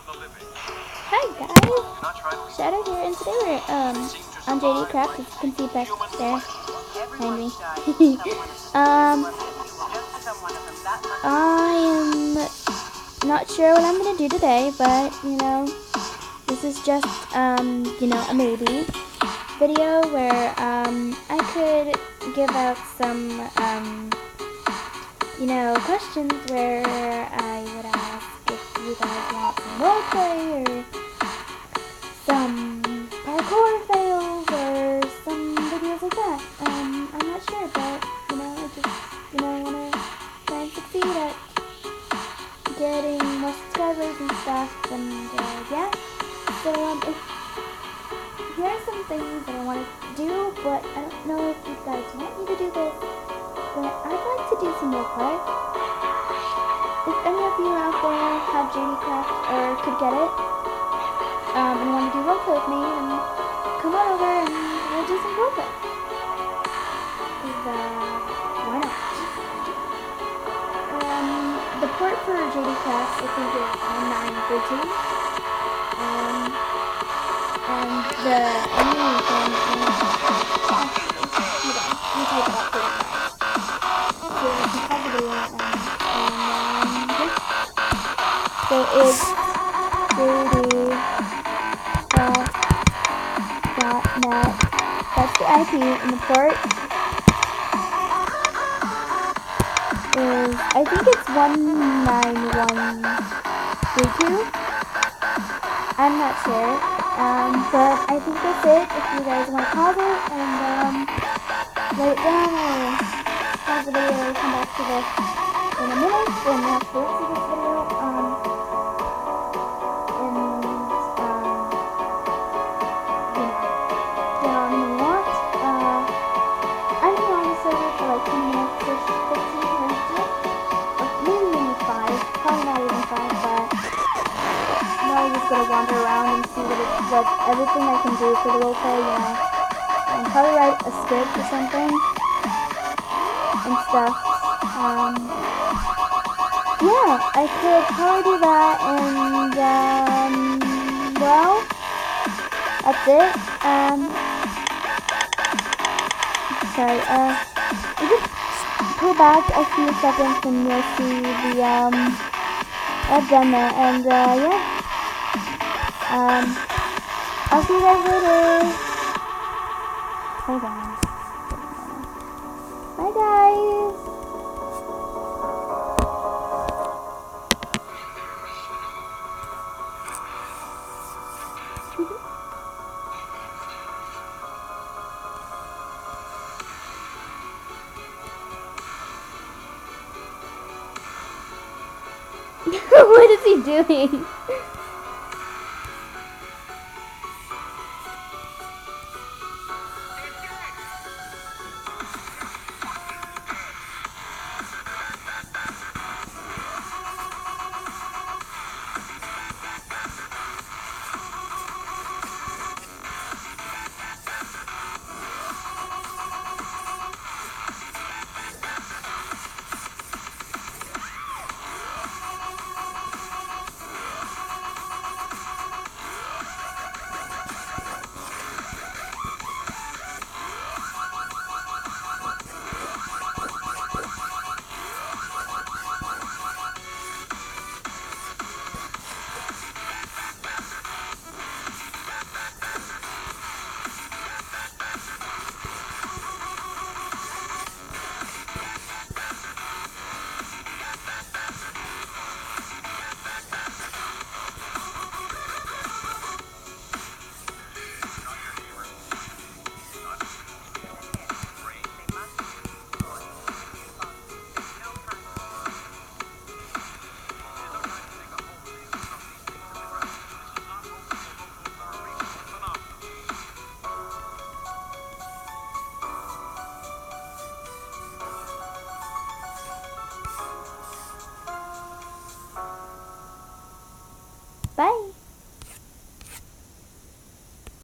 Hi guys, Shadow here, and today we're on JD Craft. As you can see back there behind me. I am not sure what I'm gonna do today, but this is just a maybe video where I could give out some questions where I would ask if you guys want some roleplay or some parkour fails or some videos like that. I'm not sure, but I just want to try and succeed at getting more subscribers and stuff. And yeah, so if here are some things that I want to do, but I don't know if you guys want me to do this. But I'd like to do some roleplay. If any of you out there have JD Craft or could get it, and want to do roleplay with me, then come on over and we'll do some roleplay. Why not? The port for JD Craft, I think, is 913. And the animation is actually, let me type it up for you guys. So you can have the video right now. And so it's JD net. That's the IP, and the port is, I think it's 19132. I'm not sure, but I think that's it. If you guys want to pause it and write it down or pause the video and come back to this in a minute, then you have to wait for this video. Gonna wander around and see what everything I can do for the roleplay, probably write a script or something and stuff. Yeah, I could probably do that, and well, that's it. Sorry, you just pull back a few seconds and you'll see the I've done that, and yeah. I'll see you guys later. Hold on. Bye, guys. What is he doing?